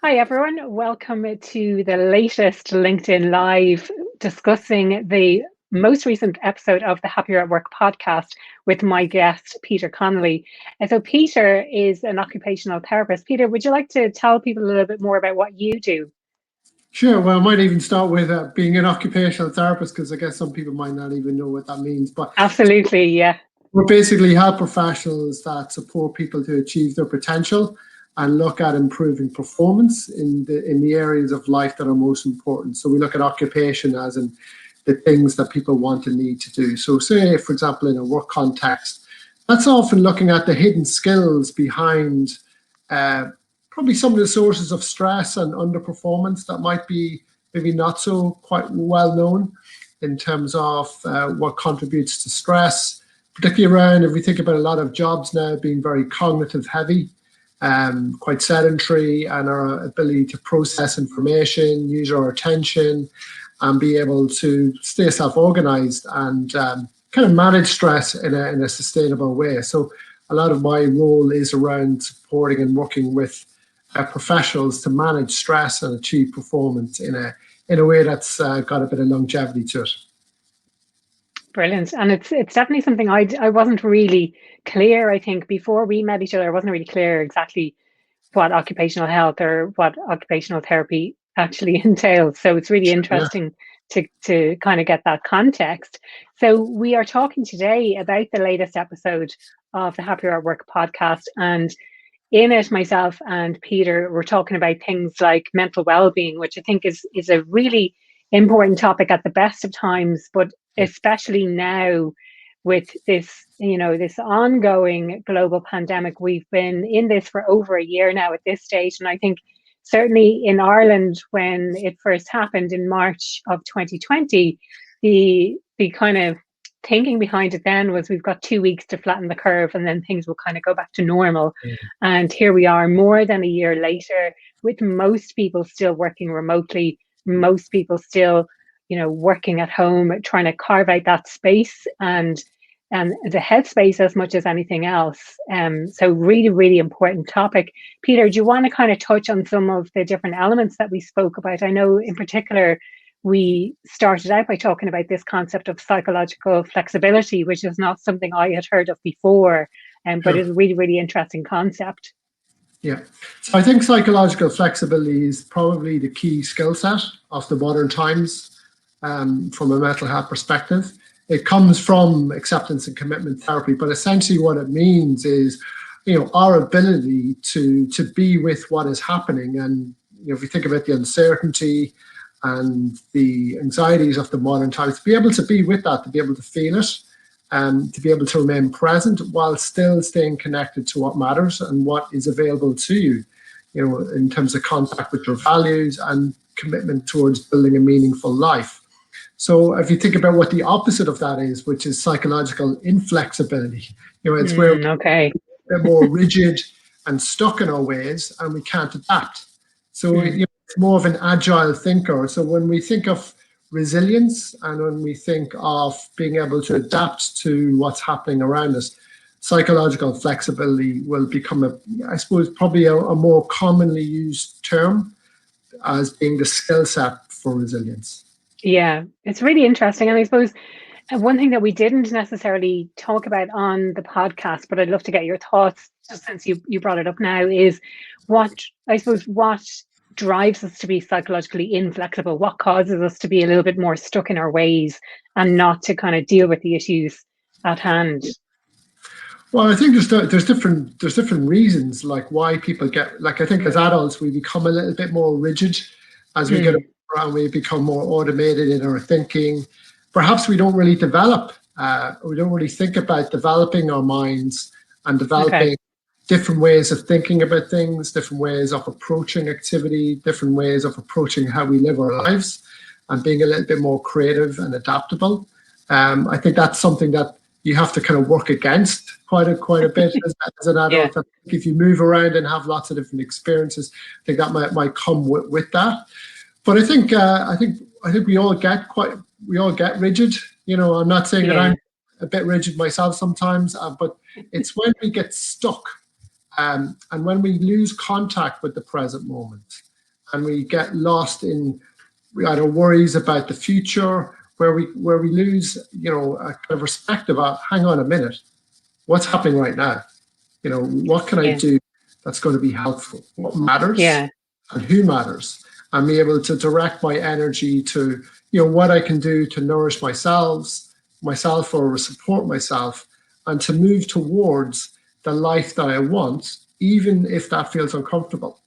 Hi, everyone. Welcome to the latest LinkedIn Live discussing the most recent episode of the Happier at Work podcast with my guest, Peter Connolly. And so, Peter is an occupational therapist. Peter, would you like to tell people a little bit more about what you do? Sure. Well, I might even start with being an occupational therapist, because I guess some people might not even know what that means. But Absolutely, yeah. we're basically health professionals that support people to achieve their potential and look at improving performance in the areas of life that are most important. So we look at occupation as in the things that people want and need to do. So say, for example, in a work context, that's often looking at the hidden skills behind probably some of the sources of stress and underperformance that might be maybe not so quite well known in terms of what contributes to stress, particularly around, if we think about a lot of jobs now being very cognitive heavy, quite sedentary, and our ability to process information, use our attention, and be able to stay self-organized and kind of manage stress in a sustainable way. So a lot of my role is around supporting and working with professionals to manage stress and achieve performance in a way that's got a bit of longevity to it. Brilliant. And it's definitely something I wasn't really clear, I think, before we met each other. I wasn't really clear exactly what occupational health or what occupational therapy actually entails. So it's really Yeah. interesting to kind of get that context. So we are talking today about the latest episode of the Happier at Work podcast. And in it, myself and Peter were talking about things like mental well-being, which I think is a really important topic at the best of times, but especially now with this, this ongoing global pandemic. We've been in this for over a year now at this stage. And I think certainly in Ireland, when it first happened in March of 2020, the kind of thinking behind it then was we've got 2 weeks to flatten the curve and then things will kind of go back to normal. And here we are more than a year later, with most people still working remotely, most people still working at home, trying to carve out that space and the headspace as much as anything else. So really, really important topic. Peter, do you want to kind of touch on some of the different elements that we spoke about? I know in particular, we started out by talking about this concept of psychological flexibility, which is not something I had heard of before, but is a really, really interesting concept. Yeah. So I think psychological flexibility is probably the key skill set of the modern times from a mental health perspective. It comes from acceptance and commitment therapy, but essentially what it means is, our ability to be with what is happening. And if you think about the uncertainty and the anxieties of the modern times, to be able to be with that, to be able to feel it, to be able to remain present while still staying connected to what matters and what is available to you, in terms of contact with your values and commitment towards building a meaningful life. So if you think about what the opposite of that is, which is psychological inflexibility, it's where we're more rigid and stuck in our ways and we can't adapt. So it's more of an agile thinker. So when we think of resilience and when we think of being able to adapt to what's happening around us, psychological flexibility will become I suppose, probably a more commonly used term as being the skill set for resilience. Yeah, it's really interesting. And I suppose one thing that we didn't necessarily talk about on the podcast, but I'd love to get your thoughts, just since you brought it up now, is what drives us to be psychologically inflexible? What causes us to be a little bit more stuck in our ways and not to kind of deal with the issues at hand? Well, I think there's different reasons, like why people get, like, I think as adults we become a little bit more rigid as we get around, we become more automated in our thinking. Perhaps we don't really develop, we don't really think about developing our minds and developing different ways of thinking about things, different ways of approaching activity, different ways of approaching how we live our lives, and being a little bit more creative and adaptable. I think that's something that you have to kind of work against quite a bit as an adult. I think if you move around and have lots of different experiences, I think that might come with that. But I think we all get rigid. I'm not saying that I'm a bit rigid myself sometimes, but it's when we get stuck and when we lose contact with the present moment. and we get lost in either worries about the future, where we lose, a kind of perspective of, hang on a minute, what's happening right now? What can I do that's going to be helpful? What matters? And who matters? And be able to direct my energy to, what I can do to nourish myself or support myself, and to move towards the life that I want, even if that feels uncomfortable.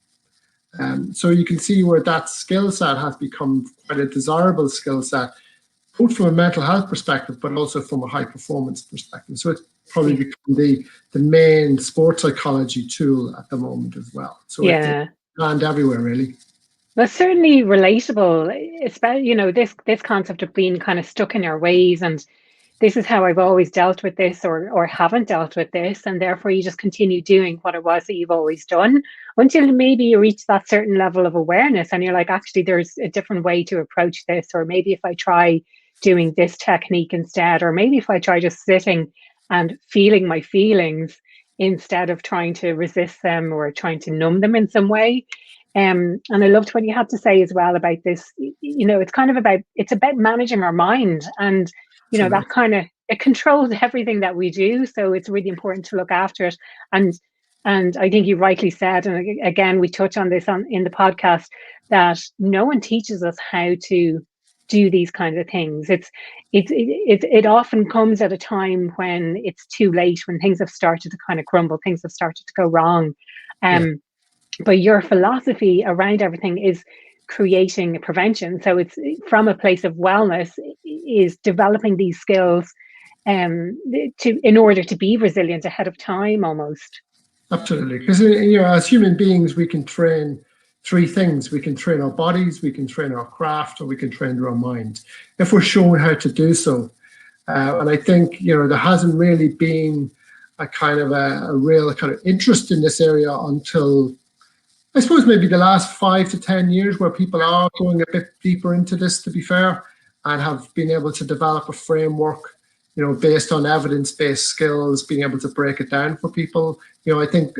So you can see where that skill set has become quite a desirable skill set, both from a mental health perspective, but also from a high performance perspective. So it's probably become the main sports psychology tool at the moment as well. So it's planned everywhere, really. Well, certainly relatable, especially, this concept of being kind of stuck in our ways, and this is how I've always dealt with this, or haven't dealt with this, and therefore you just continue doing what it was that you've always done until maybe you reach that certain level of awareness and you're like, actually, there's a different way to approach this, or maybe if I try doing this technique instead, or maybe if I try just sitting and feeling my feelings instead of trying to resist them or trying to numb them in some way. And I loved what you had to say as well about this. It's about managing our mind, and that kind of, it controls everything that we do. So it's really important to look after it. And I think you rightly said, and again, we touch on this in the podcast, that no one teaches us how to do these kinds of things. It often comes at a time when it's too late, when things have started to kind of crumble, things have started to go wrong. But your philosophy around everything is creating a prevention. So it's from a place of wellness, is developing these skills in order to be resilient ahead of time, almost. Absolutely, because as human beings, we can train three things. We can train our bodies, we can train our craft, or we can train our mind, if we're shown how to do so. And I think there hasn't really been a kind of a real kind of interest in this area until, I suppose, maybe the last 5 to 10 years, where people are going a bit deeper into this, to be fair, and have been able to develop a framework, based on evidence-based skills, being able to break it down for people. I think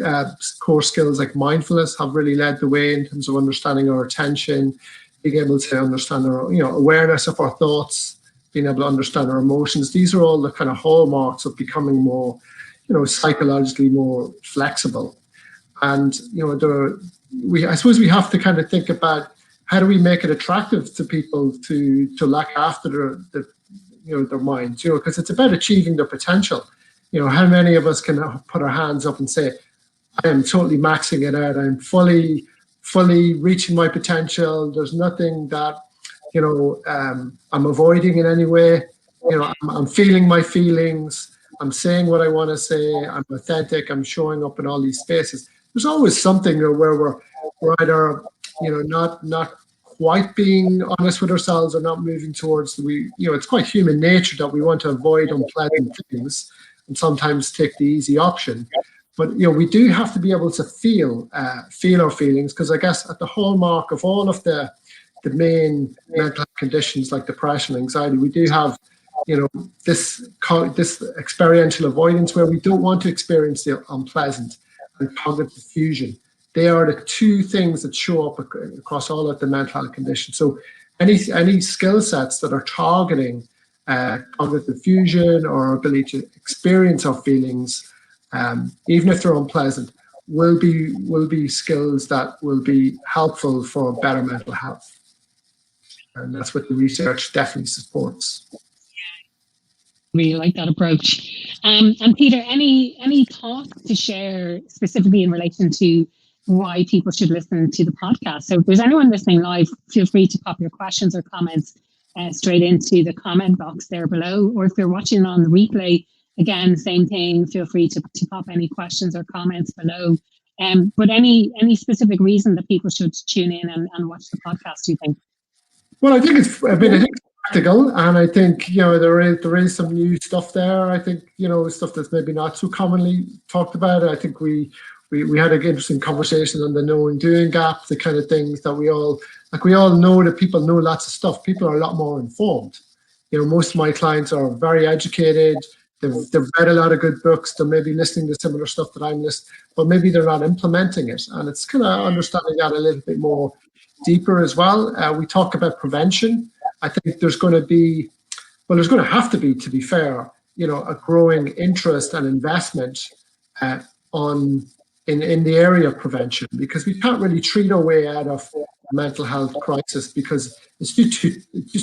core skills like mindfulness have really led the way in terms of understanding our attention, being able to understand our, awareness of our thoughts, being able to understand our emotions. These are all the kind of hallmarks of becoming more, psychologically more flexible. And, I suppose we have to kind of think about, how do we make it attractive to people to look after their minds, because it's about achieving their potential. How many of us can put our hands up and say, I am totally maxing it out. I'm fully reaching my potential. There's nothing that, I'm avoiding in any way. I'm feeling my feelings. I'm saying what I want to say. I'm authentic. I'm showing up in all these spaces. There's always something where we're either, not quite being honest with ourselves, or not moving towards it's quite human nature that we want to avoid unpleasant things and sometimes take the easy option. But we do have to be able to feel our feelings, because I guess at the hallmark of all of the main mental health conditions like depression, anxiety, we do have this experiential avoidance, where we don't want to experience the unpleasant, and cognitive fusion. They are the two things that show up across all of the mental health conditions. So any skill sets that are targeting cognitive fusion, or ability to experience our feelings, even if they're unpleasant, will be skills that will be helpful for better mental health. And that's what the research definitely supports. Really like that approach. And Peter, any thoughts to share specifically in relation to why people should listen to the podcast? So if there's anyone listening live, feel free to pop your questions or comments straight into the comment box there below. Or if you're watching on the replay, again, same thing, feel free to pop any questions or comments below. But any specific reason that people should tune in and watch the podcast, do you think? Well, I think it's practical, and I think there is some new stuff there. I think stuff that's maybe not so commonly talked about. I think we had an interesting conversation on the knowing doing gap, the kind of things that we all know, that people know lots of stuff. People are a lot more informed. Most of my clients are very educated. they've read a lot of good books. They're maybe listening to similar stuff that I'm listening, but maybe they're not implementing it. And it's kind of understanding that a little bit more deeper as well. We talk about prevention. I think there's going to have to be, to be fair, a growing interest and investment in the area of prevention, because we can't really treat our way out of a mental health crisis because it's just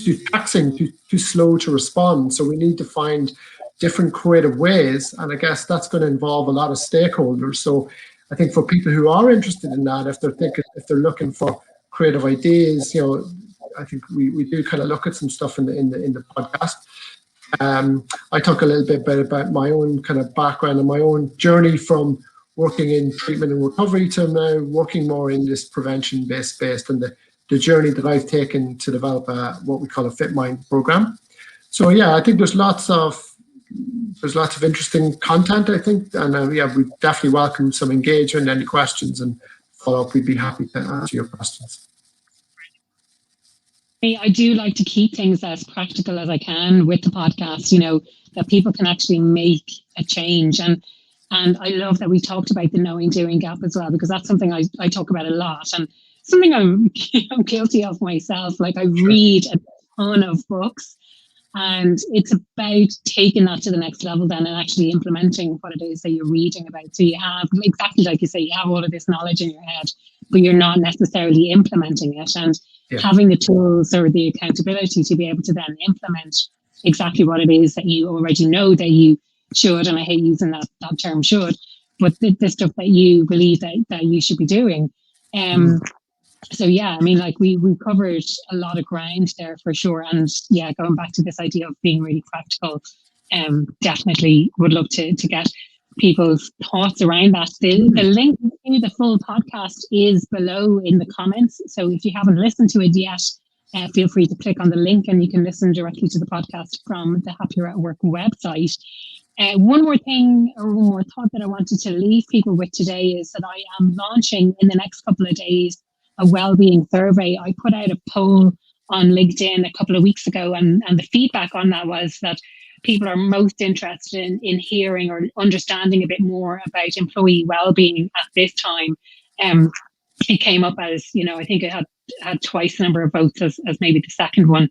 too taxing, too slow to respond. So we need to find different creative ways, and I guess that's going to involve a lot of stakeholders. So I think for people who are interested in that, if they're looking for creative ideas, I think we do kind of look at some stuff in the podcast. I talk a little bit about my own kind of background and my own journey from working in treatment and recovery to now working more in this prevention-based space, and the journey that I've taken to develop what we call a Fit Mind program. So yeah, I think there's lots of interesting content, I think, and we definitely welcome some engagement, any questions and follow up. We'd be happy to answer your questions. I do like to keep things as practical as I can with the podcast, that people can actually make a change. And I love that we talked about the knowing doing gap as well, because that's something I talk about a lot, and something I'm guilty of myself. Like, I read a ton of books, and it's about taking that to the next level then and actually implementing what it is that you're reading about. So you have, exactly like you say, you have all of this knowledge in your head, but you're not necessarily implementing it. And having the tools or the accountability to be able to then implement exactly what it is that you already know that you should, and I hate using that term should, but the stuff that you believe that you should be doing. So yeah, I mean, like we covered a lot of ground there for sure. And yeah, going back to this idea of being really practical, definitely would love to get people's thoughts around that. The link to the full podcast is below in the comments. So if you haven't listened to it yet, feel free to click on the link and you can listen directly to the podcast from the Happier at Work website. One more thing, or one more thought that I wanted to leave people with today is that I am launching in the next couple of days a well-being survey. I put out a poll on LinkedIn a couple of weeks ago, and the feedback on that was that people are most interested in hearing or understanding a bit more about employee well-being at this time. It came up as, I think it had twice the number of votes as maybe the second one,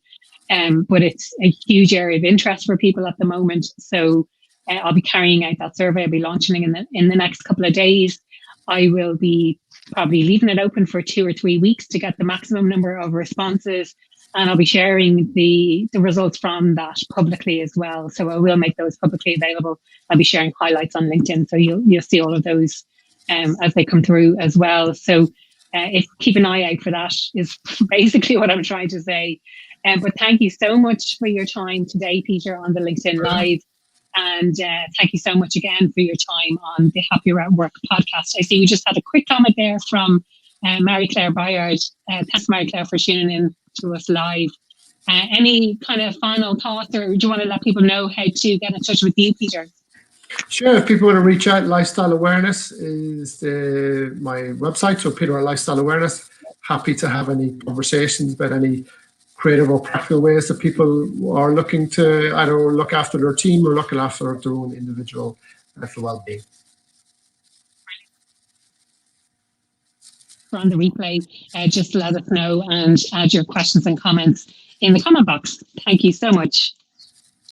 but it's a huge area of interest for people at the moment. So I'll be carrying out that survey. I'll be launching in the next couple of days. I will be probably leaving it open for 2 or 3 weeks to get the maximum number of responses, and I'll be sharing the results from that publicly as well. So I will make those publicly available. I'll be sharing highlights on LinkedIn, so you'll see all of those as they come through as well. So keep an eye out for that is basically what I'm trying to say. But thank you so much for your time today, Peter, on the LinkedIn Live. And thank you so much again for your time on the Happier at Work podcast. I see we just had a quick comment there from Mary Claire Bayard. Thanks, Mary Claire, for tuning in to us live. Any kind of final thoughts, or do you want to let people know how to get in touch with you, Peter? Sure. If people want to reach out, Lifestyle Awareness is my website. So Peter at Lifestyle Awareness. Happy to have any conversations about any creative or practical ways that people are looking to either look after their team or looking after their own individual mental well-being. On the replay, just let us know and add your questions and comments in the comment box. Thank you so much.